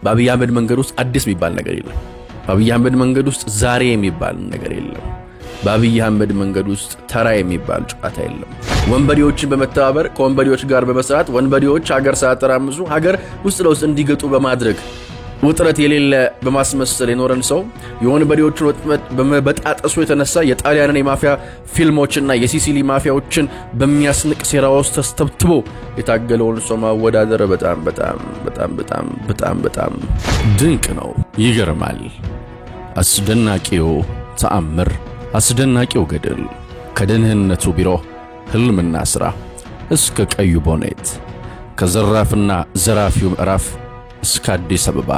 በአብይ አህመድ መንገድ ውስጥ አዲስ የሚባል ነገር የለም። በአብይ አህመድ መንገድ ውስጥ ዛሬ የሚባል ነገር የለም። በአብይ አህመድ መንገድ ውስጥ ተራ የሚባል ጨዋታ የለም። ወንበዴዎችን በመተባበር ከወንበዴዎች ጋር በመስራት ወንበዴዎች ሀገር ሳያተራምሱ ሀገር ውስጥ ለውስጥ እንዲገጡ በማድረግ ውጥረት የሌለ በማስመሰል የኖረን ሰው የወንበዴዎችን ወጥመድ በመበጣጠሱ የተነሳ የጣሊያንን የማፊያ ፊልሞችና የሲሲሊ ማፊያዎችን በሚያስንቅ ሴራ ውስጥ ተስተብትቦ የታገለውን ሰው ማወዳደር በጣም ድንቅ ነው። ይገርማል። አስደናቂው ተአምር፣ አስደናቂው ገድል ከደህንነቱ ቢሮ ህልምና ስራ እስከ ቀዩ ቦኔት ከዘራፍና ዘራፊው ምዕራፍ እስከ አዲስ አበባ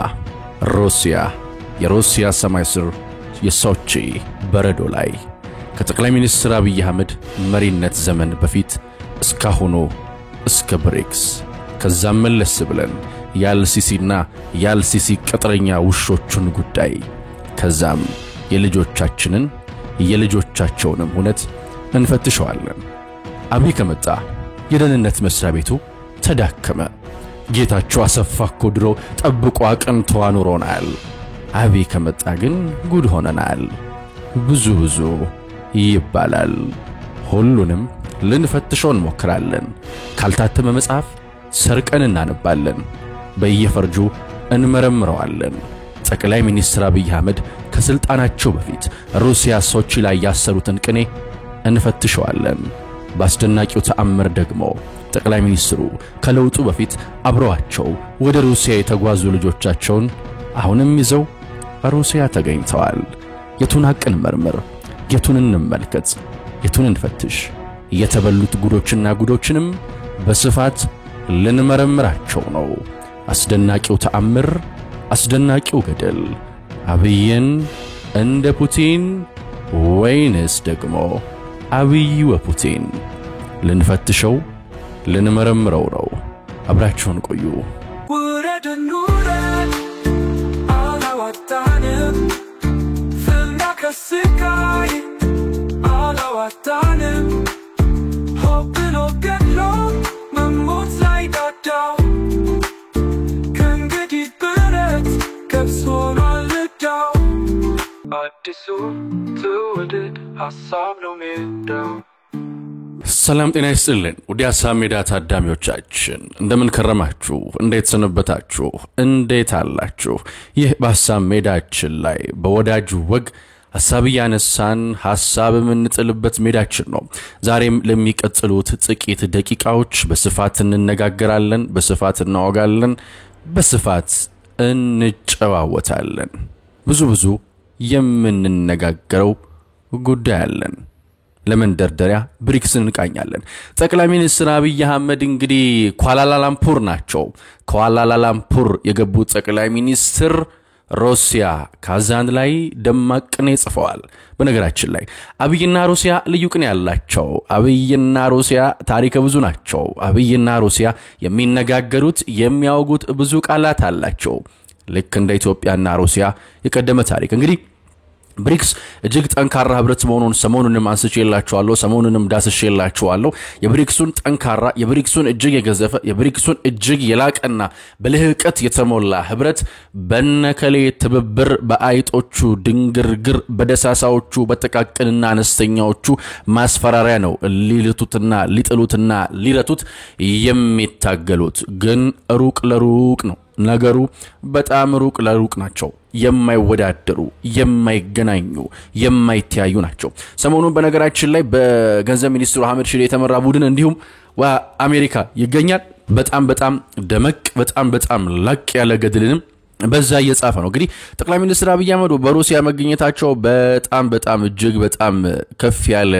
ሩሲያ የሩሲያ ሰማይ ስር የሶቺ በረዶ ላይ ከጠቅላይ ሚኒስትር አብይ አህመድ መሪነት ዘመን በፊት እስካሁኑ እስከ ብሪክስ ከዛም መለስ ብለን ያልሲሲና ያልሲሲ ቅጥረኛ ውሾቹን ጉዳይ ከዛም የልጆቻችንን የልጆቻቸውንም ሁነት እንፈትሸዋለን። አብይ ከመጣ የደህንነት መስሪያ ቤቱ ተዳከመ። ጌታቸው አሰፋ እኮ ድሮ ጠብቆ አቅንቶ አኑሮናል። አብይ ከመጣ ግን ጉድ ሆነናል። ብዙ ይባላል። ሁሉንም ልንፈትሸው እንሞክራለን። ካልታተመ መጽሐፍ ሰርቀን እናነባለን። በየፈርጁ እንመረምረዋለን። ጠቅላይ ሚኒስትር አብይ አህመድ ከስልጣናቸው በፊት ሩሲያ ሶቺ ላይ ያሰሩትን ቅኔ እንፈትሸዋለን። በአስደናቂው ተአምር ደግሞ ጠቅላይ ሚኒስትሩ ከለውጡ በፊት አብረዋቸው ወደ ሩሲያ የተጓዙ ልጆቻቸውን አሁንም ይዘው ሩሲያ ተገኝተዋል። የቱን ሐቅን መርምር፣ የቱን እንመልከት፣ የቱን እንፈትሽ። የተበሉት ጉዶችና ጉዶችንም በስፋት ልንመረምራቸው ነው። አስደናቂው ተአምር፣ አስደናቂው ገድል አብይን እንደ ፑቲን ወይንስ ደግሞ አብይ ወፑቲን ልንፈትሸው ልንመረምረው ነው። አብራችሁን ቆዩ። ወረድኑረን አላዋጣንም ፍላከስካይ አላዋጣንም ሆብሎ ገድሎ መሞት ላይ ዳዳው ከእንግዲህ ብረት ከብሶኗል ልዳው አዲሱ ትውልድ ሀሳብ ነው ሜዳው። ሰላም ጤና ይስጥልን ውድ ሀሳብ ሜዳ ታዳሚዎቻችን፣ እንደምን ከረማችሁ? እንዴት ሰነበታችሁ? እንዴት አላችሁ? ይህ በሀሳብ ሜዳችን ላይ በወዳጅ ወግ ሀሳብ ያነሳን ሀሳብ የምንጥልበት ሜዳችን ነው። ዛሬም ለሚቀጥሉት ጥቂት ደቂቃዎች በስፋት እንነጋገራለን፣ በስፋት እናወጋለን፣ በስፋት እንጨዋወታለን። ብዙ የምንነጋገረው ጉዳይ አለን። ለመንደርደሪያ ብሪክስን እንቃኛለን። ጠቅላይ ሚኒስትር አብይ አህመድ እንግዲህ ኳላላላምፑር ናቸው። ኳላላላምፑር የገቡት ጠቅላይ ሚኒስትር ሩሲያ ካዛን ላይ ደማቅ ቅኔ ጽፈዋል። በነገራችን ላይ አብይና ሩሲያ ልዩ ቅኔ ያላቸው፣ አብይና ሩሲያ ታሪክ ብዙ ናቸው። አብይና ሩሲያ የሚነጋገሩት የሚያወጉት ብዙ ቃላት አላቸው። ልክ እንደ ኢትዮጵያና ሩሲያ የቀደመ ታሪክ እንግዲህ ብሪክስ እጅግ ጠንካራ ህብረት መሆኑን ሰሞኑንም አንስቼላችኋለሁ፣ ሰሞኑንም ዳስሼላችኋለሁ። የብሪክሱን ጠንካራ፣ የብሪክሱን እጅግ የገዘፈ፣ የብሪክሱን እጅግ የላቀና በልህቀት የተሞላ ህብረት በነከሌ ትብብር በአይጦቹ ድንግርግር በደሳሳዎቹ በተቃቀንና አነስተኛዎቹ ማስፈራሪያ ነው ሊልቱትና ሊጥሉትና ሊረቱት የሚታገሉት። ግን ሩቅ ለሩቅ ነው ነገሩ። በጣም ሩቅ ለሩቅ ናቸው። የማይወዳደሩ፣ የማይገናኙ፣ የማይተያዩ ናቸው። ሰሞኑን በነገራችን ላይ በገንዘብ ሚኒስትሩ አህመድ ሺዴ የተመራ ቡድን እንዲሁም አሜሪካ ይገኛል። በጣም ደመቅ በጣም ላቅ ያለ ገድልንም በዛ እየጻፈ ነው። እንግዲህ ጠቅላይ ሚኒስትር አብይ አህመድ በሩሲያ መገኘታቸው በጣም እጅግ በጣም ከፍ ያለ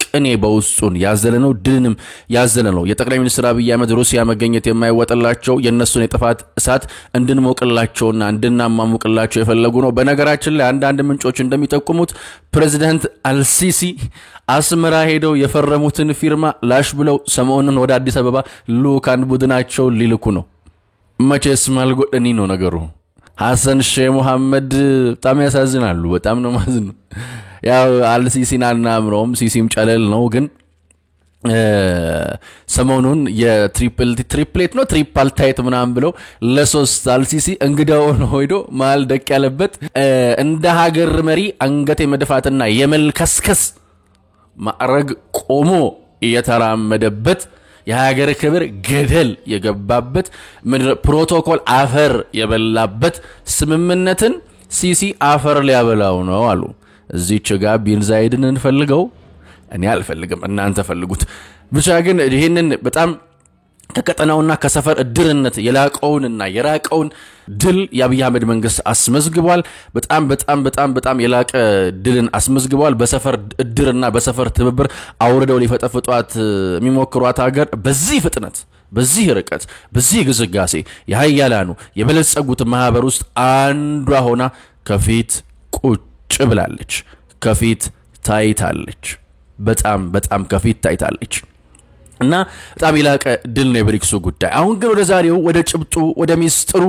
ቅኔ በውስጡን ያዘለ ነው፣ ድልንም ያዘለ ነው። የጠቅላይ ሚኒስትር አብይ አህመድ ሩሲያ መገኘት የማይወጣላቸው የነሱን የጥፋት እሳት እንድንሞቅላቸውና እንድናማሙቅላቸው የፈለጉ ነው። በነገራችን ላይ አንዳንድ ምንጮች እንደሚጠቁሙት ፕሬዝዳንት አልሲሲ አስመራ ሄደው የፈረሙትን ፊርማ ላሽ ብለው ሰሞኑን ወደ አዲስ አበባ ልኡካን ቡድናቸው ሊልኩ ነው። መቼስ ማልጎደኒ ነው ነገሩ። ሐሰን ሼህ መሐመድ በጣም ያሳዝናሉ። በጣም ነው ማዝኑ። ያው አልሲሲና እናምሮም ሲሲም ጨለል ነው። ግን ሰሞኑን የትሪፕሌት ነው ትሪፕል ታይት ምናምን ብለው ለሶስት አልሲሲ እንግዳው ነው ሄዶ ማል ደቅ ያለበት እንደ ሀገር መሪ አንገት የመድፋትና የመልከስከስ ማዕረግ ቆሞ የተራመደበት የሀገር ክብር ገደል የገባበት ፕሮቶኮል አፈር የበላበት ስምምነትን ሲሲ አፈር ሊያበላው ነው አሉ። እዚች ጋር ቢን ዛይድን እንፈልገው እኔ አልፈልግም እናንተ ፈልጉት ብቻ ግን ይሄንን በጣም ከቀጠናውና ከሰፈር እድርነት የላቀውንና የራቀውን ድል የአብይ አህመድ መንግስት አስመዝግቧል። በጣም የላቀ ድልን አስመዝግቧል። በሰፈር እድርና በሰፈር ትብብር አውርደው ሊፈጠፍጧት የሚሞክሯት ሀገር በዚህ ፍጥነት በዚህ ርቀት በዚህ ግስጋሴ የሃያላኑ የበለጸጉት ማህበር ውስጥ አንዷ ሆና ከፊት ቁጭ ብላለች። ከፊት ታይታለች። በጣም ከፊት ታይታለች እና በጣም የላቀ ድል ነው የብሪክሱ ጉዳይ። አሁን ግን ወደ ዛሬው ወደ ጭብጡ ወደ ሚስጥሩ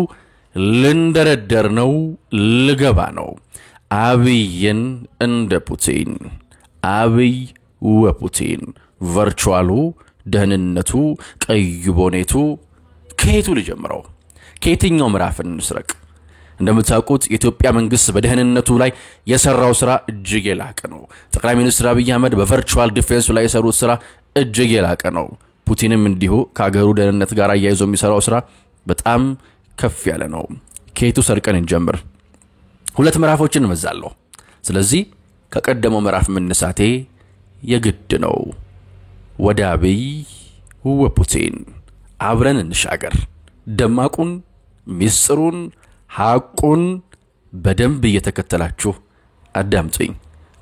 ልንደረደር ነው ልገባ ነው። አብይን እንደ ፑቲን አብይ ወፑቲን ቨርቹዋሉ ደህንነቱ ቀዩ ቦኔቱ ከየቱ ልጀምረው ከየትኛው ምዕራፍ እንስረቅ? እንደምታውቁት የኢትዮጵያ መንግስት በደህንነቱ ላይ የሰራው ስራ እጅግ የላቀ ነው። ጠቅላይ ሚኒስትር አብይ አህመድ በቨርቹዋል ዲፌንስ ላይ የሰሩት ስራ እጅግ የላቀ ነው። ፑቲንም እንዲሁ ከሀገሩ ደህንነት ጋር አያይዞ የሚሰራው ስራ በጣም ከፍ ያለ ነው። ከየቱ ሰርቀን እንጀምር? ሁለት ምዕራፎችን እንመዛለሁ። ስለዚህ ከቀደመው ምዕራፍ መነሳቴ የግድ ነው። ወደ አብይ ወፑቲን አብረን እንሻገር። ደማቁን ሚስጥሩን ሐቁን በደንብ እየተከተላችሁ አዳምጡኝ።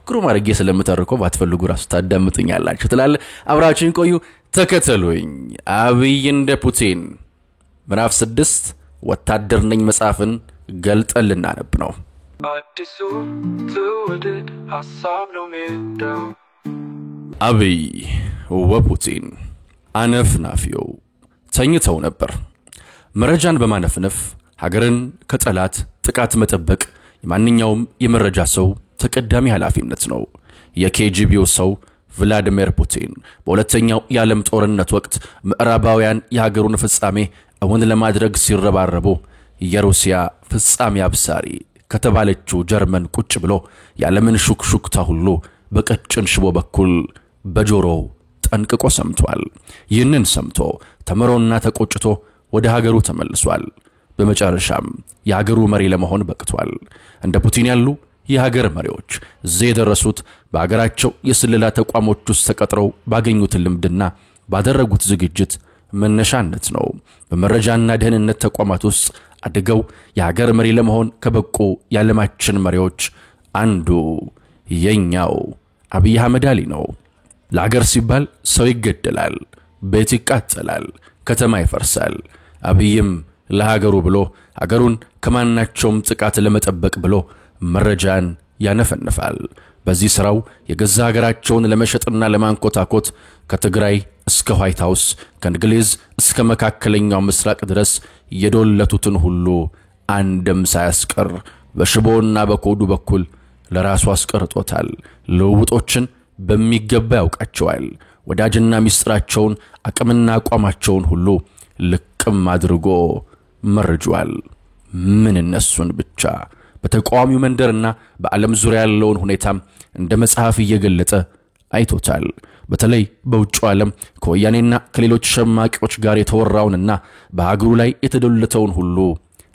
ግሩም አድርጌ ስለምተርከው ባትፈልጉ ራሱ ታዳምጡኛላችሁ ትላል። አብራችሁን ቆዩ፣ ተከተሉኝ። አብይ እንደ ፑቲን ምዕራፍ 6 ወታደር ነኝ መጽሐፍን ገልጠን ልናነብ ነው። አብይ ወፑቲን አነፍናፊው ተኝተው ነበር። መረጃን በማነፍነፍ ሀገርን ከጠላት ጥቃት መጠበቅ የማንኛውም የመረጃ ሰው ተቀዳሚ ኃላፊነት ነው። የኬጂቢው ሰው ቭላዲሚር ፑቲን በሁለተኛው የዓለም ጦርነት ወቅት ምዕራባውያን የሀገሩን ፍጻሜ እውን ለማድረግ ሲረባረቡ የሩሲያ ፍጻሜ አብሳሪ ከተባለችው ጀርመን ቁጭ ብሎ የዓለምን ሹክሹክታ ሁሉ በቀጭን ሽቦ በኩል በጆሮው ጠንቅቆ ሰምቷል። ይህንን ሰምቶ ተመሮና ተቆጭቶ ወደ ሀገሩ ተመልሷል። በመጨረሻም የሀገሩ መሪ ለመሆን በቅቷል። እንደ ፑቲን ያሉ የሀገር መሪዎች እዚህ የደረሱት በሀገራቸው የስለላ ተቋሞች ውስጥ ተቀጥረው ባገኙት ልምድና ባደረጉት ዝግጅት መነሻነት ነው። በመረጃና ደህንነት ተቋማት ውስጥ አድገው የሀገር መሪ ለመሆን ከበቁ የዓለማችን መሪዎች አንዱ የኛው አብይ አህመድ አሊ ነው። ለሀገር ሲባል ሰው ይገደላል፣ ቤት ይቃጠላል፣ ከተማ ይፈርሳል። አብይም ለሀገሩ ብሎ ሀገሩን ከማናቸውም ጥቃት ለመጠበቅ ብሎ መረጃን ያነፈንፋል። በዚህ ስራው የገዛ ሀገራቸውን ለመሸጥና ለማንኮታኮት ከትግራይ እስከ ዋይት ሃውስ ከእንግሊዝ እስከ መካከለኛው ምስራቅ ድረስ የዶለቱትን ሁሉ አንድም ሳያስቀር በሽቦና በኮዱ በኩል ለራሱ አስቀርጦታል። ልውውጦችን በሚገባ ያውቃቸዋል። ወዳጅና ሚስጥራቸውን አቅምና አቋማቸውን ሁሉ ልቅም አድርጎ መርጇል። ምን እነሱን ብቻ በተቃዋሚው መንደርና በዓለም ዙሪያ ያለውን ሁኔታም እንደ መጽሐፍ እየገለጠ አይቶታል። በተለይ በውጭው ዓለም ከወያኔና ከሌሎች ሸማቂዎች ጋር የተወራውንና በሀገሩ ላይ የተደለተውን ሁሉ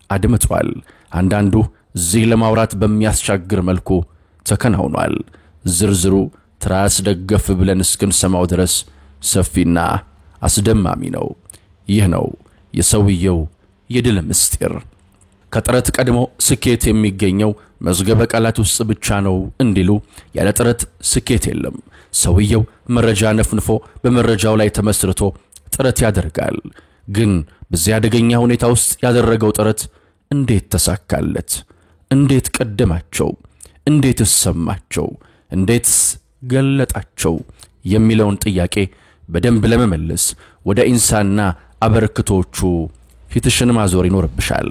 አድምጧል። አንዳንዱ እዚህ ለማውራት በሚያስቸግር መልኩ ተከናውኗል። ዝርዝሩ ትራስ ደገፍ ብለን እስክንሰማው ድረስ ሰፊና አስደማሚ ነው። ይህ ነው የሰውየው የድል ምስጢር። ከጥረት ቀድሞ ስኬት የሚገኘው መዝገበ ቃላት ውስጥ ብቻ ነው እንዲሉ ያለ ጥረት ስኬት የለም። ሰውየው መረጃ ነፍንፎ በመረጃው ላይ ተመስርቶ ጥረት ያደርጋል። ግን በዚያ አደገኛ ሁኔታ ውስጥ ያደረገው ጥረት እንዴት ተሳካለት? እንዴት ቀደማቸው? እንዴት ሰማቸው? እንዴት ገለጣቸው? የሚለውን ጥያቄ በደንብ ለመመለስ ወደ ኢንሳና አበረክቶቹ ፊትሽን ማዞር ይኖርብሻል።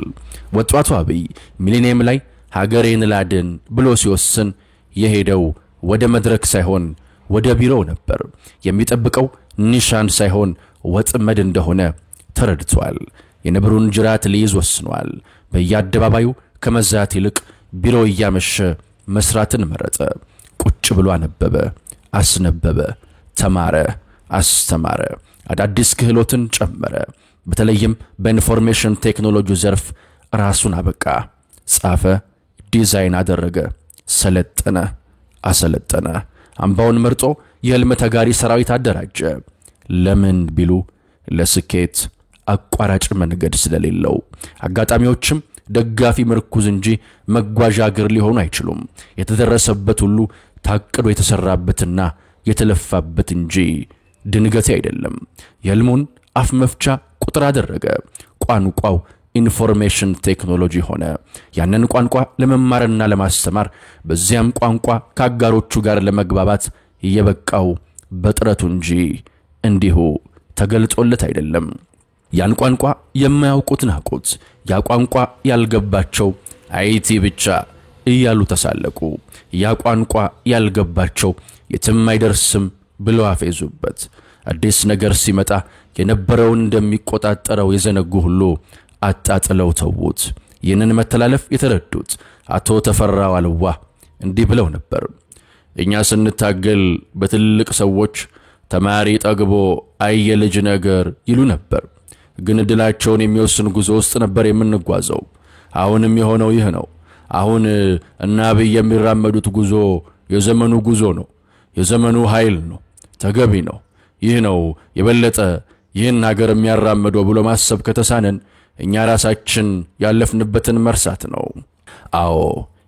ወጣቱ አብይ ሚሊኒየም ላይ ሀገሬን ላድን ብሎ ሲወስን የሄደው ወደ መድረክ ሳይሆን ወደ ቢሮው ነበር። የሚጠብቀው ኒሻን ሳይሆን ወጥመድ እንደሆነ ተረድቷል። የነብሩን ጅራት ሊይዝ ወስኗል። በየአደባባዩ ከመዛት ይልቅ ቢሮ እያመሸ መስራትን መረጠ። ቁጭ ብሎ አነበበ፣ አስነበበ፣ ተማረ፣ አስተማረ፣ አዳዲስ ክህሎትን ጨመረ። በተለይም በኢንፎርሜሽን ቴክኖሎጂ ዘርፍ ራሱን አበቃ። ጻፈ፣ ዲዛይን አደረገ፣ ሰለጠነ፣ አሰለጠነ። አምባውን መርጦ የህልም ተጋሪ ሰራዊት አደራጀ። ለምን ቢሉ ለስኬት አቋራጭ መንገድ ስለሌለው። አጋጣሚዎችም ደጋፊ ምርኩዝ እንጂ መጓዣ እግር ሊሆኑ አይችሉም። የተደረሰበት ሁሉ ታቅዶ የተሰራበትና የተለፋበት እንጂ ድንገት አይደለም። የህልሙን አፍ መፍቻ ቁጥር አደረገ። ቋንቋው ኢንፎርሜሽን ቴክኖሎጂ ሆነ። ያንን ቋንቋ ለመማርና ለማስተማር በዚያም ቋንቋ ከአጋሮቹ ጋር ለመግባባት የበቃው በጥረቱ እንጂ እንዲሁ ተገልጦለት አይደለም። ያን ቋንቋ የማያውቁት ናቁት። ያ ቋንቋ ያልገባቸው አይቲ ብቻ እያሉ ተሳለቁ። ያ ቋንቋ ያልገባቸው የትም አይደርስም ብለው አፌዙበት። አዲስ ነገር ሲመጣ የነበረውን እንደሚቆጣጠረው የዘነጉ ሁሉ አጣጥለው ተውት። ይህንን መተላለፍ የተረዱት አቶ ተፈራ ዋልዋ እንዲህ ብለው ነበር። እኛ ስንታገል በትልቅ ሰዎች ተማሪ ጠግቦ አየልጅ ነገር ይሉ ነበር። ግን ድላቸውን የሚወስን ጉዞ ውስጥ ነበር የምንጓዘው። አሁንም የሆነው ይህ ነው። አሁን እና አብይ የሚራመዱት ጉዞ የዘመኑ ጉዞ ነው። የዘመኑ ኃይል ነው። ተገቢ ነው። ይህ ነው የበለጠ ይህን ሀገር የሚያራምደው ብሎ ማሰብ ከተሳነን እኛ ራሳችን ያለፍንበትን መርሳት ነው። አዎ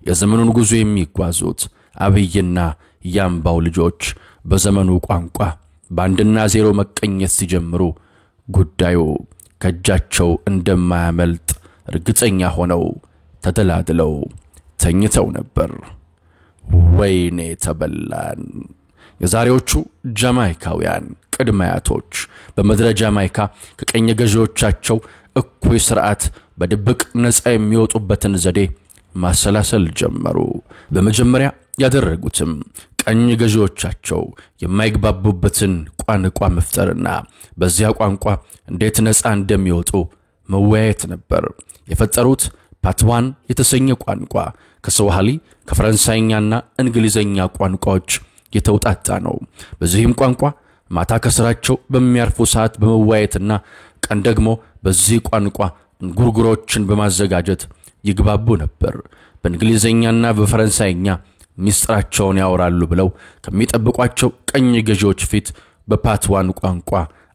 የዘመኑን ጉዞ የሚጓዙት አብይና ያምባው ልጆች በዘመኑ ቋንቋ ባንድና ዜሮ መቀኘት ሲጀምሩ ጉዳዩ ከእጃቸው እንደማያመልጥ እርግጠኛ ሆነው ተደላድለው ተኝተው ነበር። ወይኔ ተበላን። የዛሬዎቹ ጃማይካውያን ቅድማያቶች በመድረ ጃማይካ ከቀኝ ገዢዎቻቸው እኩይ ስርዓት በድብቅ ነፃ የሚወጡበትን ዘዴ ማሰላሰል ጀመሩ። በመጀመሪያ ያደረጉትም ቀኝ ገዢዎቻቸው የማይግባቡበትን ቋንቋ መፍጠርና በዚያ ቋንቋ እንዴት ነፃ እንደሚወጡ መወያየት ነበር። የፈጠሩት ፓትዋን የተሰኘ ቋንቋ ከስዋሂሊ ከፈረንሳይኛና እንግሊዘኛ ቋንቋዎች የተውጣጣ ነው። በዚህም ቋንቋ ማታ ከስራቸው በሚያርፉ ሰዓት በመወያየትና ቀን ደግሞ በዚህ ቋንቋ እንጉርጉሮችን በማዘጋጀት ይግባቡ ነበር። በእንግሊዘኛና በፈረንሳይኛ ሚስጥራቸውን ያወራሉ ብለው ከሚጠብቋቸው ቀኝ ገዢዎች ፊት በፓትዋን ቋንቋ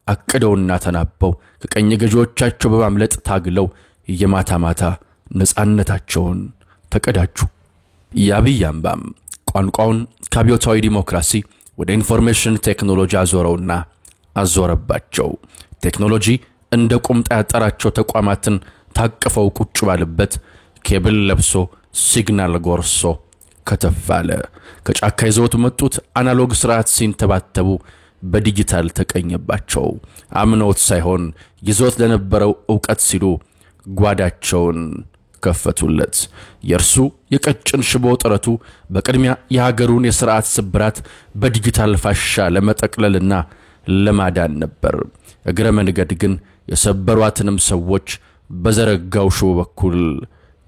አቅደውና ተናበው ከቀኝ ገዢዎቻቸው በማምለጥ ታግለው የማታ ማታ ነፃነታቸውን ተቀዳጁ። የአብይ አምባም ቋንቋውን ከአብዮታዊ ዲሞክራሲ ወደ ኢንፎርሜሽን ቴክኖሎጂ አዞረባቸው። ቴክኖሎጂ እንደ ቁምጣ ያጠራቸው ተቋማትን ታቅፈው ቁጭ ባለበት ኬብል ለብሶ ሲግናል ጎርሶ ከተፋለ። ከጫካ ይዘውት መጡት አናሎግ ስርዓት ሲንተባተቡ በዲጂታል ተቀኘባቸው። አምነውት ሳይሆን ይዘውት ለነበረው ዕውቀት ሲሉ ጓዳቸውን ከፈቱለት። የርሱ የቀጭን ሽቦ ጥረቱ በቅድሚያ የሀገሩን የሥርዓት ስብራት በዲጂታል ፋሻ ለመጠቅለልና ለማዳን ነበር። እግረ መንገድ ግን የሰበሯትንም ሰዎች በዘረጋው ሽቦ በኩል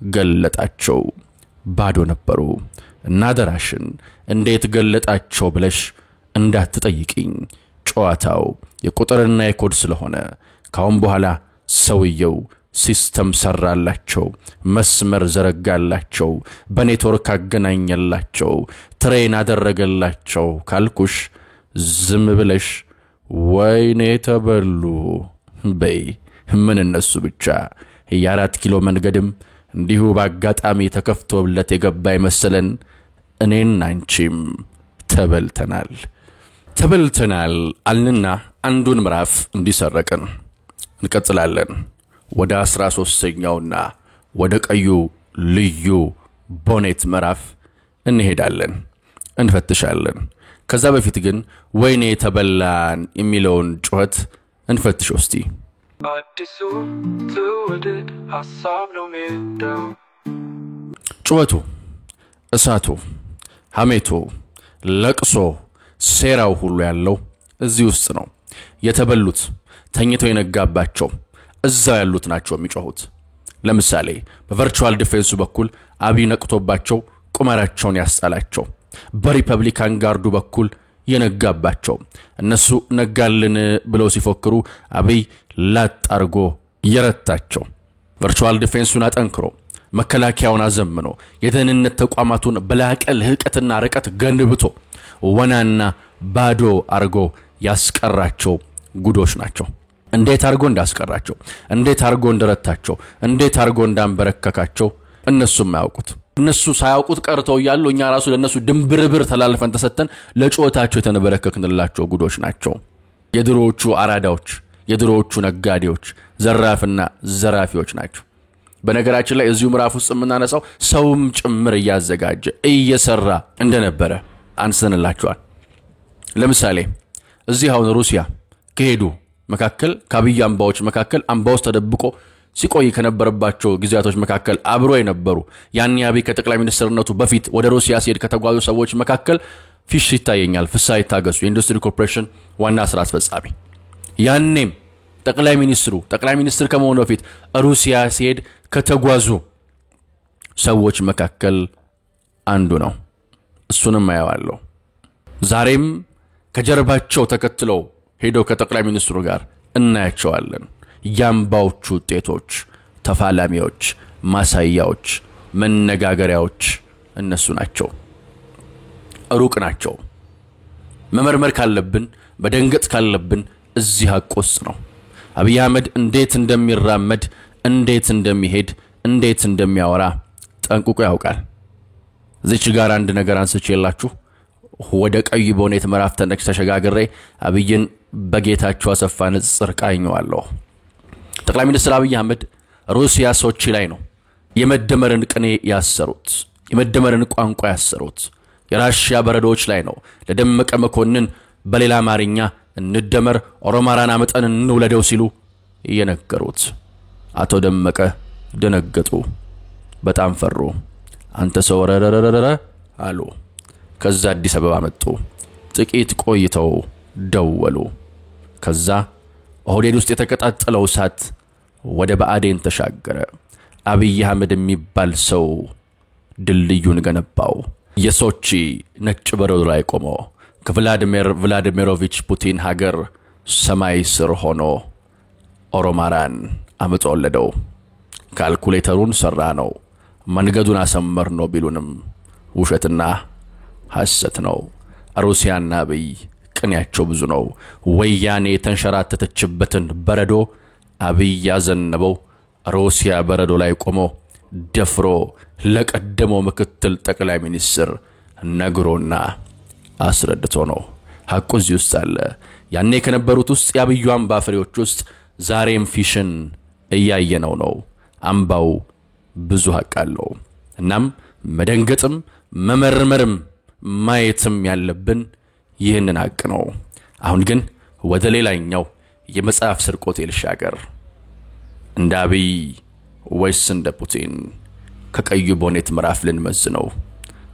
ገለጣቸው። ባዶ ነበሩ። እናደራሽን እንዴት ገለጣቸው ብለሽ እንዳትጠይቂኝ። ጨዋታው የቁጥርና የኮድ ስለሆነ ካሁን በኋላ ሰውየው ሲስተም ሰራላቸው፣ መስመር ዘረጋላቸው፣ በኔትወርክ አገናኘላቸው፣ ትሬን አደረገላቸው ካልኩሽ ዝም ብለሽ ወይኔ ተበሉ በይ። ምን እነሱ ብቻ የ4 ኪሎ መንገድም እንዲሁ ባጋጣሚ ተከፍቶለት የገባ ይመስለን እኔና አንቺም ተበልተናል አልንና አንዱን ምዕራፍ እንዲሰረቀን እንቀጥላለን። ወደ 13ኛውና ወደ ቀዩ ልዩ ቦኔት ምዕራፍ እንሄዳለን፣ እንፈትሻለን። ከዛ በፊት ግን ወይኔ ተበላን የሚለውን ጩኸት እንፈትሽ እስቲ። አዲሱ ትውልድ ሐሳብ ነው ሜዳው። ጩኸቱ፣ እሳቱ፣ ሐሜቱ፣ ለቅሶ፣ ሴራው ሁሉ ያለው እዚህ ውስጥ ነው። የተበሉት ተኝተው የነጋባቸው እዛው ያሉት ናቸው የሚጮሁት። ለምሳሌ በቨርቹዋል ዲፌንሱ በኩል አብይ ነቅቶባቸው ቁማራቸውን ያስጣላቸው፣ በሪፐብሊካን ጋርዱ በኩል የነጋባቸው እነሱ ነጋልን ብለው ሲፎክሩ አብይ ላጣርጎ የረታቸው። ቨርቹዋል ዲፌንሱን አጠንክሮ መከላከያውን አዘምኖ የደህንነት ተቋማቱን በላቀ ልህቀትና ርቀት ገንብቶ ወናና ባዶ አርጎ ያስቀራቸው ጉዶች ናቸው። እንዴት አርጎ እንዳስቀራቸው፣ እንዴት አርጎ እንደረታቸው፣ እንዴት አርጎ እንዳንበረከካቸው እነሱም ያውቁት። እነሱ ሳያውቁት ቀርተው ያሉ እኛ ራሱ ለነሱ ድንብርብር ተላልፈን ተሰተን ለጮታቸው የተነበረከክንላቸው ጉዶች ናቸው። የድሮዎቹ አራዳዎች፣ የድሮዎቹ ነጋዴዎች፣ ዘራፍና ዘራፊዎች ናቸው። በነገራችን ላይ እዚሁ ምዕራፍ ውስጥ የምናነሳው ሰውም ጭምር እያዘጋጀ እየሰራ እንደነበረ አንሰንላቸዋል። ለምሳሌ እዚህ አሁን ሩሲያ ከሄዱ መካከል ከአብይ አምባዎች መካከል አምባውስ ተደብቆ ሲቆይ ከነበረባቸው ጊዜያቶች መካከል አብሮ የነበሩ ያን አብይ ከጠቅላይ ሚኒስትርነቱ በፊት ወደ ሩሲያ ሲሄድ ከተጓዙ ሰዎች መካከል ፊሽ ይታየኛል። ፍስሐ ይታገሱ የኢንዱስትሪ ኮርፖሬሽን ዋና ስራ አስፈጻሚ፣ ያኔም ጠቅላይ ሚኒስትር ከመሆኑ በፊት ሩሲያ ሲሄድ ከተጓዙ ሰዎች መካከል አንዱ ነው። እሱንም አያዋለሁ። ዛሬም ከጀርባቸው ተከትለው ሄደው ከጠቅላይ ሚኒስትሩ ጋር እናያቸዋለን። ያምባዎቹ ውጤቶች፣ ተፋላሚዎች፣ ማሳያዎች፣ መነጋገሪያዎች እነሱ ናቸው። ሩቅ ናቸው። መመርመር ካለብን በደንገጥ ካለብን እዚህ አቆስ ነው። አብይ አህመድ እንዴት እንደሚራመድ፣ እንዴት እንደሚሄድ፣ እንዴት እንደሚያወራ ጠንቅቆ ያውቃል። እዚች ጋር አንድ ነገር አንስቼላችሁ ወደ ቀይ ቦኔት ምዕራፍ ተሸጋግሬ አብይን በጌታቸው አሰፋ ንጽጽር ቃኘዋለሁ። ጠቅላይ ሚኒስትር አብይ አህመድ ሩሲያ ሶቺ ላይ ነው የመደመርን ቅኔ ያሰሩት፣ የመደመርን ቋንቋ ያሰሩት። የራሺያ በረዶች ላይ ነው ለደመቀ መኮንን በሌላ አማርኛ እንደመር ኦሮማራን አመጣን እንውለደው ሲሉ የነገሩት። አቶ ደመቀ ደነገጡ፣ በጣም ፈሩ። አንተ ሰው ረረረረረ አሉ። ከዛ አዲስ አበባ መጡ። ጥቂት ቆይተው ደወሉ። ከዛ ኦህዴድ ውስጥ የተቀጣጠለው እሳት ወደ ብአዴን ተሻገረ። አብይ አህመድ የሚባል ሰው ድልድዩን ገነባው። የሶቺ ነጭ በረዶ ላይ ቆሞ ከቭላዲሚር ቭላዲሚሮቪች ፑቲን ሀገር ሰማይ ስር ሆኖ ኦሮማራን አምጦ ወለደው። ካልኩሌተሩን ሰራ ነው፣ መንገዱን አሰመር ነው ቢሉንም ውሸትና ሐሰት ነው። ሩሲያና አብይ ቅኔያቸው ብዙ ነው። ወያኔ ተንሸራተተችበትን በረዶ አብይ ያዘነበው ሩሲያ በረዶ ላይ ቆሞ ደፍሮ ለቀደመው ምክትል ጠቅላይ ሚኒስትር ነግሮና አስረድቶ ነው። ሐቁ እዚህ ውስጥ አለ። ያኔ ከነበሩት ውስጥ የአብዩ አምባ ፍሬዎች ውስጥ ዛሬም ፊሽን እያየነው ነው። አምባው ብዙ ሐቅ አለው። እናም መደንገጥም መመርመርም ማየትም ያለብን ይህንን ሐቅ ነው። አሁን ግን ወደ ሌላኛው የመጽሐፍ ስርቆት ልሻገር። እንደ አብይ ወይስ እንደ ፑቲን ከቀዩ ቦኔት ምዕራፍ ልንመዝነው?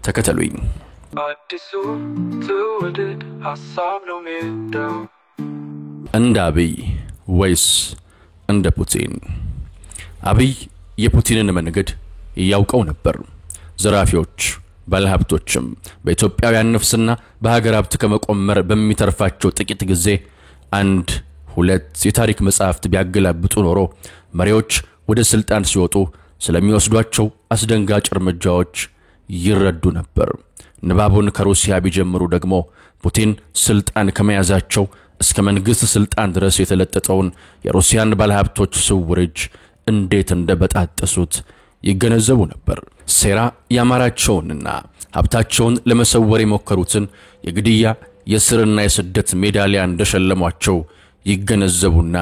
ተከተሉኝ። አዲሱ ትውልድ ሐሳብ ነው ሜዳው። እንደ አብይ ወይስ እንደ ፑቲን? አብይ የፑቲንን መንገድ ያውቀው ነበር። ዘራፊዎች ባለሀብቶችም በኢትዮጵያውያን ነፍስና በሀገር ሀብት ከመቆመር በሚተርፋቸው ጥቂት ጊዜ አንድ ሁለት የታሪክ መጽሐፍት ቢያገላብጡ ኖሮ መሪዎች ወደ ስልጣን ሲወጡ ስለሚወስዷቸው አስደንጋጭ እርምጃዎች ይረዱ ነበር። ንባቡን ከሩሲያ ቢጀምሩ ደግሞ ፑቲን ስልጣን ከመያዛቸው እስከ መንግስት ስልጣን ድረስ የተለጠጠውን የሩሲያን ባለሀብቶች ስውርጅ እንዴት እንደበጣጠሱት ይገነዘቡ ነበር። ሴራ ያማራቸውንና ሀብታቸውን ለመሰወር የሞከሩትን የግድያ የስርና የስደት ሜዳሊያ እንደሸለሟቸው ይገነዘቡና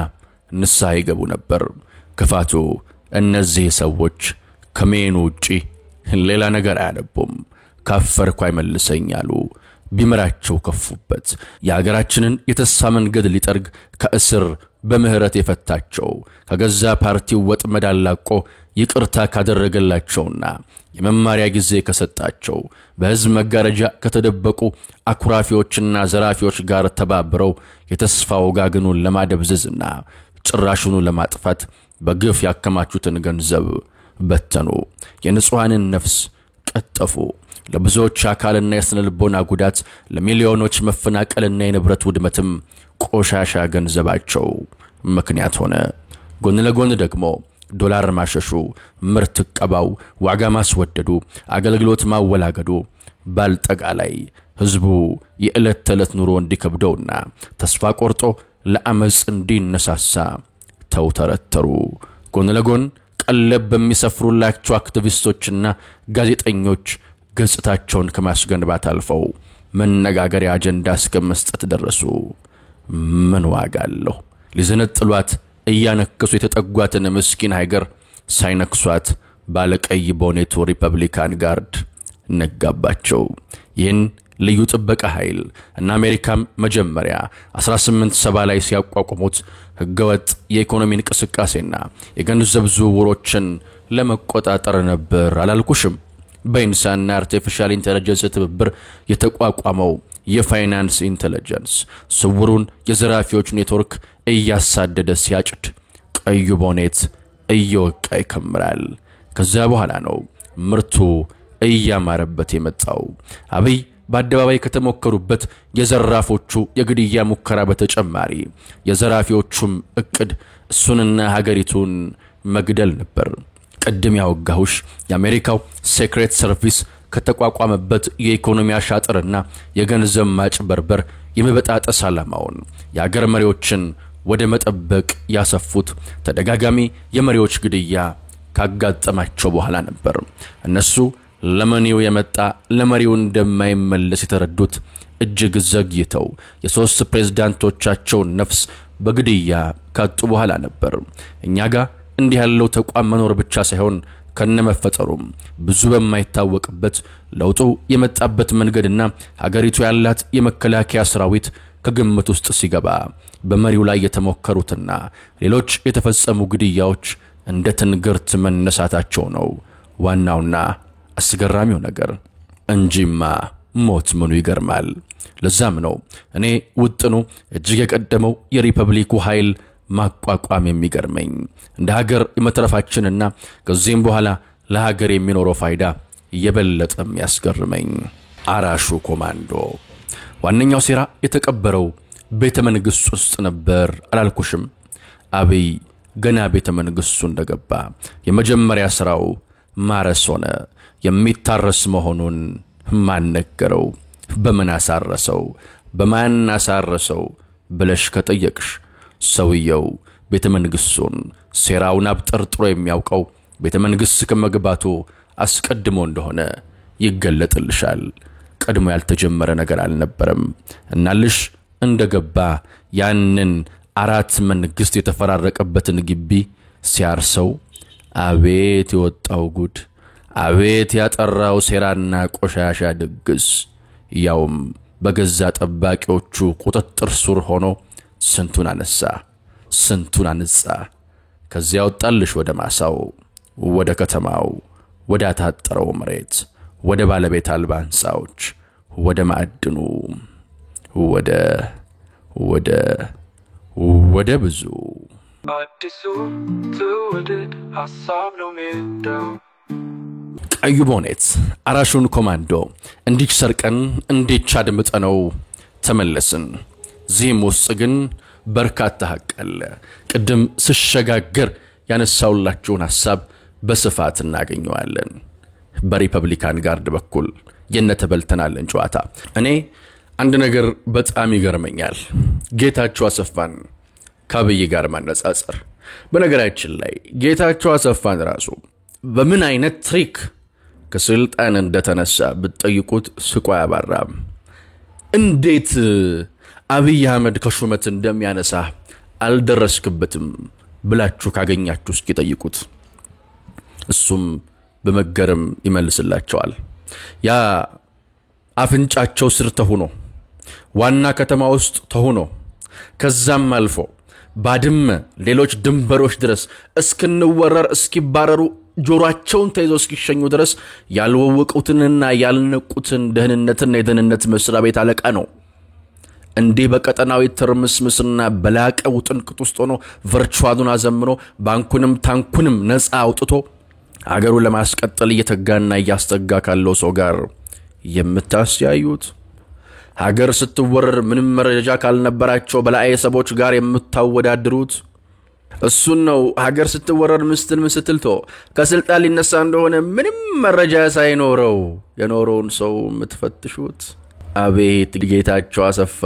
ንስሐ ይገቡ ነበር። ክፋቱ እነዚህ ሰዎች ከሜኑ ውጪ ሌላ ነገር አያነቡም። ካፈርኩ አይመልሰኛሉ። ቢመራቸው ከፉበት። የሀገራችንን የተስፋ መንገድ ሊጠርግ ከእስር በምህረት የፈታቸው ከገዛ ፓርቲው ወጥመድ አላቆ ይቅርታ ካደረገላቸውና የመማሪያ ጊዜ ከሰጣቸው በሕዝብ መጋረጃ ከተደበቁ አኩራፊዎችና ዘራፊዎች ጋር ተባብረው የተስፋ ወጋግኑን ለማደብዘዝና ጭራሹኑ ለማጥፋት በግፍ ያከማቹትን ገንዘብ በተኑ። የንጹሃንን ነፍስ ቀጠፉ። ለብዙዎች አካልና የስነ ልቦና ጉዳት፣ ለሚሊዮኖች መፈናቀልና የንብረት ውድመትም ቆሻሻ ገንዘባቸው ምክንያት ሆነ። ጎን ለጎን ደግሞ ዶላር ማሸሹ፣ ምርት ቀባው፣ ዋጋ ማስወደዱ፣ አገልግሎት ማወላገዱ ባልጠቃላይ ህዝቡ የዕለት ተዕለት ኑሮ እንዲከብደውና ተስፋ ቆርጦ ለአመጽ እንዲነሳሳ ተውተረተሩ። ጎን ለጎን ቀለብ በሚሰፍሩላቸው አክቲቪስቶችና ጋዜጠኞች ገጽታቸውን ከማስገንባት አልፈው መነጋገሪያ አጀንዳ እስከመስጠት ደረሱ። ምን ዋጋ አለው? ሊዘነጥሏት እያነከሱ የተጠጓትን ምስኪን ሀገር ሳይነክሷት ባለቀይ ቦኔቱ ሪፐብሊካን ጋርድ ነጋባቸው። ይህን ልዩ ጥበቃ ኃይል እና አሜሪካም መጀመሪያ 1870 ላይ ሲያቋቁሙት ህገወጥ የኢኮኖሚ እንቅስቃሴና የገንዘብ ዝውውሮችን ለመቆጣጠር ነበር አላልኩሽም? በኢንሳንና አርቲፊሻል ኢንተለጀንስ ትብብር የተቋቋመው የፋይናንስ ኢንተለጀንስ ስውሩን የዘራፊዎች ኔትወርክ እያሳደደ ሲያጭድ ቀዩ ቦኔት እየወቃ ይከምራል። ከዛ በኋላ ነው ምርቱ እያማረበት የመጣው። አብይ በአደባባይ ከተሞከሩበት የዘራፎቹ የግድያ ሙከራ በተጨማሪ የዘራፊዎቹም እቅድ እሱንና ሀገሪቱን መግደል ነበር። ቀድም ያወጋሁሽ የአሜሪካው ሴክሬት ሰርቪስ ከተቋቋመበት የኢኮኖሚ አሻጥርና የገንዘብ ማጭበርበር የመበጣጠስ ዓላማውን የአገር መሪዎችን ወደ መጠበቅ ያሰፉት ተደጋጋሚ የመሪዎች ግድያ ካጋጠማቸው በኋላ ነበር። እነሱ ለመኒው የመጣ ለመሪው እንደማይመለስ የተረዱት እጅግ ዘግይተው የሶስት ፕሬዝዳንቶቻቸውን ነፍስ በግድያ ካጡ በኋላ ነበር። እኛ ጋር እንዲህ ያለው ተቋም መኖር ብቻ ሳይሆን ከነመፈጠሩም ብዙ በማይታወቅበት ለውጡ የመጣበት መንገድና ሀገሪቱ ያላት የመከላከያ ሰራዊት ከግምት ውስጥ ሲገባ በመሪው ላይ የተሞከሩትና ሌሎች የተፈጸሙ ግድያዎች እንደ ትንግርት መነሳታቸው ነው ዋናውና አስገራሚው ነገር እንጂማ ሞት ምኑ ይገርማል። ለዛም ነው እኔ ውጥኑ እጅግ የቀደመው የሪፐብሊኩ ኃይል ማቋቋም የሚገርመኝ። እንደ ሀገር የመተረፋችንና ከዚህም በኋላ ለሀገር የሚኖረው ፋይዳ የበለጠም ያስገርመኝ አራሹ ኮማንዶ ዋነኛው ሴራ የተቀበረው ቤተ መንግስት ውስጥ ነበር አላልኩሽም? አብይ ገና ቤተ መንግስቱ እንደገባ የመጀመሪያ ስራው ማረስ ሆነ። የሚታረስ መሆኑን ማን ነገረው? በምን አሳረሰው? በማን አሳረሰው ብለሽ ከጠየቅሽ ሰውየው ቤተ መንግስቱን ሴራውን አብጠርጥሮ የሚያውቀው ቤተ መንግስት ከመግባቱ አስቀድሞ እንደሆነ ይገለጥልሻል። ቀድሞ ያልተጀመረ ነገር አልነበረም። እናልሽ እንደገባ ያንን አራት መንግስት የተፈራረቀበትን ግቢ ሲያርሰው አቤት የወጣው ጉድ! አቤት ያጠራው ሴራና ቆሻሻ ድግስ! ያውም በገዛ ጠባቂዎቹ ቁጥጥር ስር ሆኖ ስንቱን አነሳ፣ ስንቱን አንጻ። ከዚያ ወጣልሽ ወደ ማሳው፣ ወደ ከተማው፣ ወደ አታጠረው መሬት፣ ወደ ባለቤት አልባ ህንጻዎች፣ ወደ ማዕድኑ፣ ወደ ብዙ አዲሱ ትውልድ ሐሳብ ነው ሜዳው። ቀዩ ቦኔት አራሹን ኮማንዶ እንዲች ሰርቀን እንዲች አድምጠነው ተመለስን። ዚህም ውስጥ ግን በርካታ ሐቅ አለ። ቅድም ስሸጋገር ያነሳውላችሁን ሐሳብ በስፋት እናገኘዋለን። በሪፐብሊካን ጋርድ በኩል የነተበልተናልን ጨዋታ እኔ አንድ ነገር በጣም ይገርመኛል። ጌታቸው አሰፋን ከአብይ ጋር ማነጻጸር። በነገራችን ላይ ጌታቸው አሰፋን ራሱ በምን አይነት ትሪክ ከስልጣን እንደተነሳ ብትጠይቁት ስቆ ያባራም። እንዴት አብይ አህመድ ከሹመት እንደሚያነሳ አልደረስክበትም ብላችሁ ካገኛችሁ እስኪ ጠይቁት። እሱም በመገረም ይመልስላቸዋል። ያ አፍንጫቸው ስር ተሆኖ ዋና ከተማ ውስጥ ተሆኖ ከዛም አልፎ ባድመ ሌሎች ድንበሮች ድረስ እስክንወረር እስኪባረሩ ጆሮአቸውን ተይዘው እስኪሸኙ ድረስ ያልወወቁትንና ያልነቁትን ደህንነትና የደህንነት መስሪያ ቤት አለቃ ነው እንዲህ በቀጠናዊ ትርምስምስና በላቀ ውጥንቅጥ ውስጥ ሆኖ ቨርቹዋሉን አዘምኖ ባንኩንም ታንኩንም ነፃ አውጥቶ አገሩን ለማስቀጠል እየተጋና እያስተጋ ካለው ሰው ጋር የምታስያዩት ሀገር ስትወረር ምንም መረጃ ካልነበራቸው በላይ ሰቦች ጋር የምታወዳድሩት እሱን ነው ሀገር ስትወረር ምን ስትልቶ ከስልጣን ሊነሳ እንደሆነ ምንም መረጃ ሳይኖረው የኖረውን ሰው የምትፈትሹት አቤት ጌታቸው አሰፋ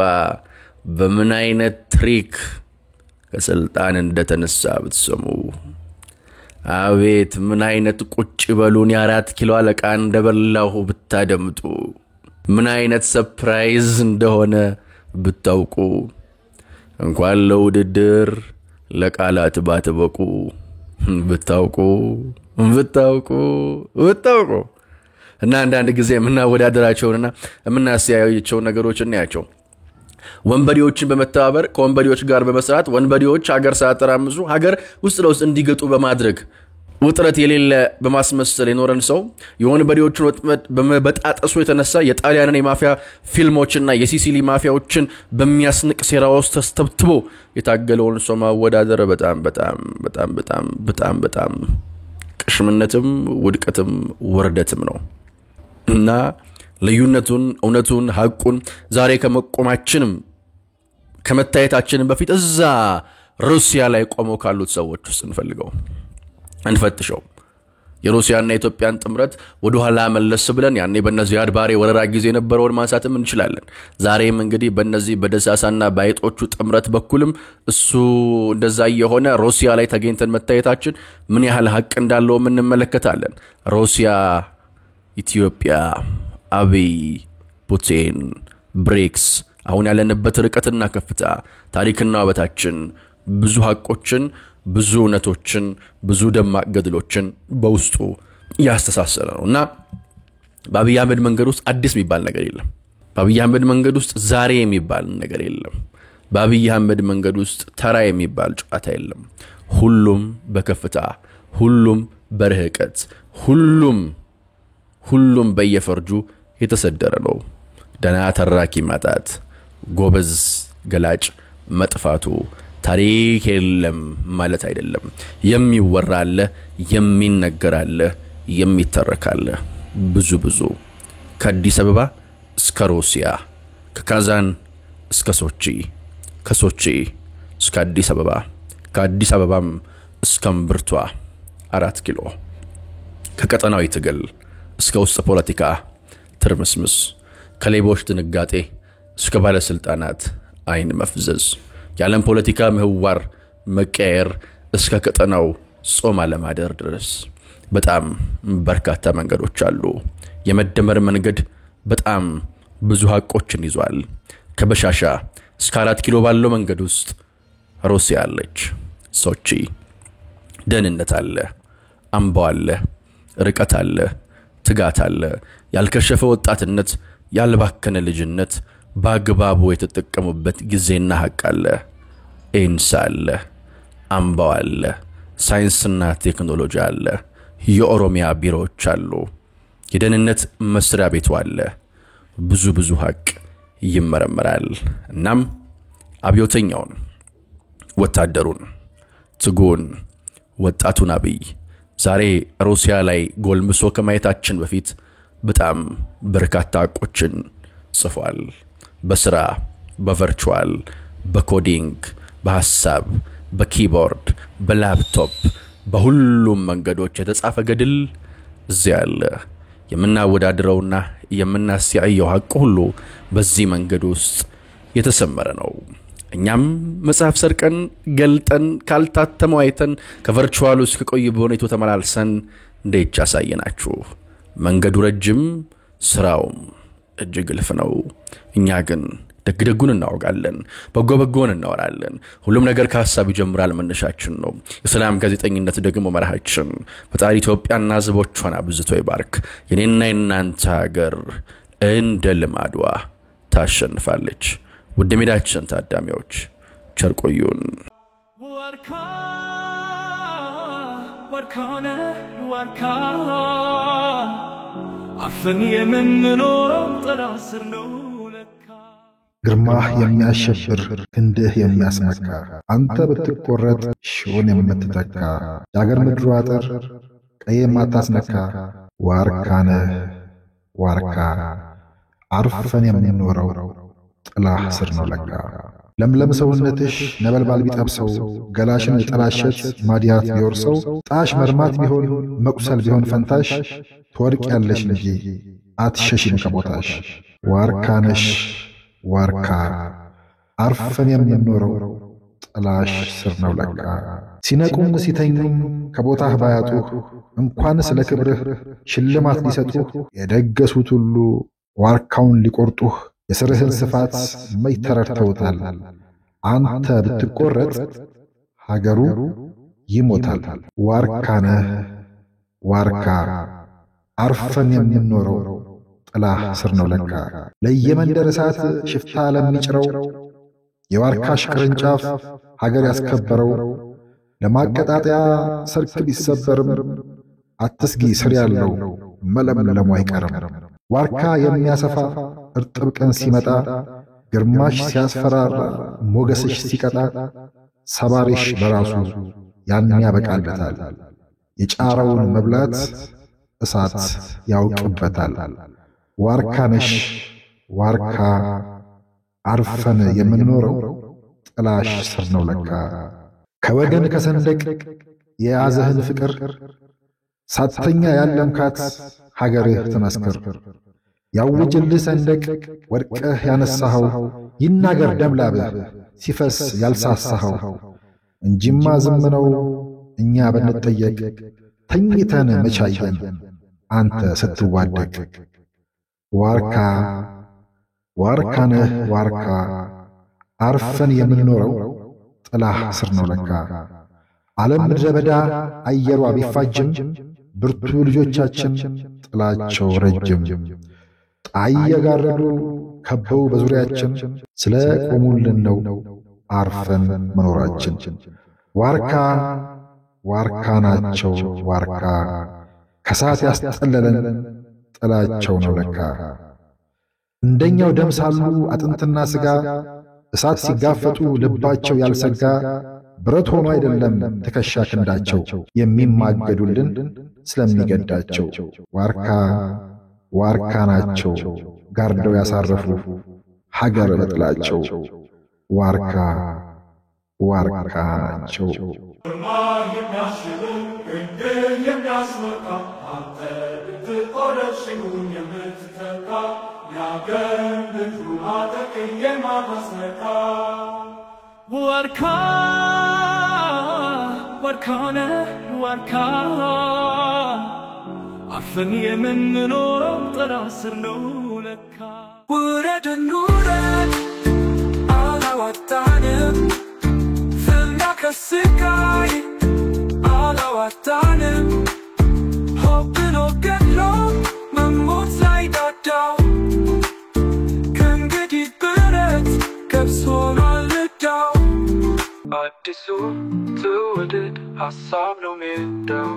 በምን አይነት ትሪክ ከስልጣን እንደተነሳ ብትሰሙ አቤት ምን አይነት ቁጭ በሉን የ4 ኪሎ አለቃ እንደበላሁ ብታደምጡ ምን አይነት ሰርፕራይዝ እንደሆነ ብታውቁ እንኳን ለውድድር ለቃላት ባትበቁ ብታውቁ እና አንዳንድ ጊዜ የምናወዳደራቸውና የምናስያያቸው ነገሮች እናያቸው ወንበዴዎችን በመተባበር ከወንበዴዎች ጋር በመስራት ወንበዴዎች ሀገር ሳያተራምሱ ሀገር ውስጥ ለውስጥ እንዲገጡ በማድረግ ውጥረት የሌለ በማስመሰል የኖረን ሰው የወንበዴዎችን ወጥመድ በመበጣጠሱ የተነሳ የጣሊያንን የማፊያ ፊልሞችና የሲሲሊ ማፊያዎችን በሚያስንቅ ሴራ ውስጥ ተስተብትቦ የታገለውን ሰው ማወዳደር በጣም ቅሽምነትም ውድቀትም ወርደትም ነው እና ልዩነቱን እውነቱን ሐቁን ዛሬ ከመቆማችንም ከመታየታችንም በፊት እዛ ሩሲያ ላይ ቆመው ካሉት ሰዎች ውስጥ እንፈትሸው የሩሲያና የኢትዮጵያን ጥምረት ወደ ኋላ መለስ ብለን ያኔ በእነዚህ አድባሬ ወረራ ጊዜ የነበረውን ማንሳትም እንችላለን ዛሬም እንግዲህ በእነዚህ በደሳሳና ባይጦቹ ጥምረት በኩልም እሱ እንደዛ የሆነ ሩሲያ ላይ ተገኝተን መታየታችን ምን ያህል ሐቅ እንዳለው እንመለከታለን ሩሲያ ኢትዮጵያ አብይ ፑቲን ብሪክስ አሁን ያለንበት ርቀትና ከፍታ ታሪክና ውበታችን ብዙ ሐቆችን ብዙ እውነቶችን ብዙ ደማቅ ገድሎችን በውስጡ ያስተሳሰረ ነውና በአብይ አህመድ መንገድ ውስጥ አዲስ የሚባል ነገር የለም በአብይ አህመድ መንገድ ውስጥ ዛሬ የሚባል ነገር የለም በአብይ አህመድ መንገድ ውስጥ ተራ የሚባል ጨዋታ የለም ሁሉም በከፍታ ሁሉም በርህቀት ሁሉም በየፈርጁ የተሰደረ ነው ደና ተራኪ ማጣት ጎበዝ ገላጭ መጥፋቱ ታሪክ የለም ማለት አይደለም የሚወራለ የሚነገራለ የሚተረካለ ብዙ ከአዲስ አበባ እስከ ሩሲያ ከካዛን እስከ ሶቺ ከሶቺ እስከ አዲስ አበባ ከአዲስ አበባም እስከ እምብርቷ 4 ኪሎ ከቀጠናዊ ትግል እስከ ውስጥ ፖለቲካ ትርምስምስ ከሌቦች ድንጋጤ እስከ ባለስልጣናት አይን መፍዘዝ የዓለም ፖለቲካ ምህዋር መቀየር እስከ ቀጠናው ጾም አለማደር ድረስ በጣም በርካታ መንገዶች አሉ የመደመር መንገድ በጣም ብዙ ሐቆችን ይዟል ከበሻሻ እስከ 4 ኪሎ ባለው መንገድ ውስጥ ሩሲያ አለች ሶቺ ደህንነት አለ አምባው አለ ርቀት አለ ትጋት አለ ያልከሸፈ ወጣትነት ያልባከነ ልጅነት በአግባቡ የተጠቀሙበት ጊዜና ሐቅ አለ ኢንሳ አለ አምባው አለ ሳይንስና ቴክኖሎጂ አለ የኦሮሚያ ቢሮዎች አሉ የደህንነት መስሪያ ቤቱ አለ ብዙ ሐቅ ይመረመራል እናም አብዮተኛውን ወታደሩን ትጉን ወጣቱን አብይ ዛሬ ሩሲያ ላይ ጎልምሶ ከማየታችን በፊት በጣም በርካታ ሐቆችን ጽፏል በስራ በቨርቹዋል በኮዲንግ በሐሳብ በኪቦርድ በላፕቶፕ በሁሉም መንገዶች የተጻፈ ገድል እዚያ አለ የምናወዳድረውና የምናስያየው ሐቅ ሁሉ በዚህ መንገድ ውስጥ የተሰመረ ነው እኛም መጽሐፍ ሰርቀን ገልጠን ካልታተመው አይተን ከቨርቹዋሉ እስከ ቆይ በሆነቱ ተመላልሰን እንዴት ያሳየናችሁ መንገዱ ረጅም ስራውም እጅግ ልፍ ነው እኛ ግን ደግደጉን እናወጋለን በጎበጎን እናወራለን ሁሉም ነገር ከሐሳብ ይጀምራል መነሻችን ነው የሰላም ጋዜጠኝነት ደግሞ መርሃችን ፈጣሪ ኢትዮጵያና ሕዝቦቿን አብዝቶ ይባርክ የኔና የናንተ ሀገር እንደ ልማዷ ታሸንፋለች ውድ ሜዳችን ታዳሚዎች ቸር ቆዩን warka afan የምንኖረው ጥላ ስር ነው ለካ ግርማህ የሚያሸብር ክንድህ የሚያስመካ አንተ ብትቆረጥ ሺውን የምትተካ የአገር ምድሩ አጥር ቀይ የማታስነካ ዋርካነህ ዋርካ አርፈን የምንኖረው ጥላ ስር ነው ለካ ለምለም ሰውነትሽ ነበልባል ቢጠብሰው ገላሽን የጠላሸት ማዲያት ቢወርሰው ጣሽ መርማት ቢሆን መቁሰል ቢሆን ፈንታሽ ትወድቅ ያለሽ እንጂ አትሸሽም ከቦታሽ ዋርካነሽ ዋርካ አርፈን የምንኖረው ጥላሽ ስር ነው ለካ ሲነቁም ሲተኙም ከቦታህ ባያጡህ እንኳን ስለ ክብርህ ሽልማት ሊሰጡህ የደገሱት ሁሉ ዋርካውን ሊቆርጡህ የስርህን ስፋት መይተረተውታል አንተ ብትቆረጥ ሀገሩ ይሞታል ዋርካነህ ዋርካ አርፈን የምንኖረው ጥላ ስር ነው ለካ ለየመንደር እሳት ሽፍታ ለሚጭረው የዋርካሽ ቅርንጫፍ ሀገር ያስከበረው ለማቀጣጠያ ሰርክ ቢሰበርም አትስጊ ስር ያለው መለምለሙ አይቀርም ዋርካ የሚያሰፋ እርጥብ ቀን ሲመጣ ግርማሽ ሲያስፈራራ ሞገስሽ ሲቀጣ ሰባሪሽ በራሱ ያን ያበቃለታል የጫራውን መብላት እሳት ያውቅበታል ዋርካነሽ ዋርካ አርፈን የምንኖረው ጥላሽ ስር ነው ለካ ከወገን ከሰንደቅ የያዘህን ፍቅር ሳተኛ ያለምካት ሀገርህ ትመስክር ያውጅልህ ሰንደቅ ወድቀህ ያነሳኸው ይናገር ደምላብህ ሲፈስ ያልሳሳኸው እንጂማ ዝም ነው እኛ ብንጠየቅ ተኝተን መቻየን አንተ ስትዋደቅ ዋርካ ዋርካነህ ዋርካ አርፈን የምንኖረው ጥላ ስር ነው ለካ ዓለም ምድረ በዳ አየሯ ቢፋጅም ብርቱ ልጆቻችን ጥላቸው ረጅም ጣይ የጋረዱ ከበው በዙሪያችን ስለ ቆሙልን ነው አርፈን መኖራችን ዋርካ ዋርካ ናቸው ዋርካ ከሳት ያስጠለለን ጥላቸው ነው ለካ እንደኛው ደም ሳሉ አጥንትና ሥጋ እሳት ሲጋፈጡ ልባቸው ያልሰጋ ብረት ሆኖ አይደለም ትከሻ ክንዳቸው የሚማገዱልን ስለሚገዳቸው ዋርካ ዋርካ ናቸው ጋርደው ያሳረፉ ሀገር በጥላቸው ዋርካ ዋርካ ናቸው ዋርካ warkana afan የምንኖረው ጥላ ስር ነው ለካ ውረድ እንውረድ አላዋጣንም ፍና ከስቃይ አላዋጣንም ሆብኖ ገድሎ መሞት ላይ ዳዳው ከእንግዲህ ብረት ገብስ ሆኗል ዕዳው አዲሱ ትውልድ ሀሳብ ነው ሜዳው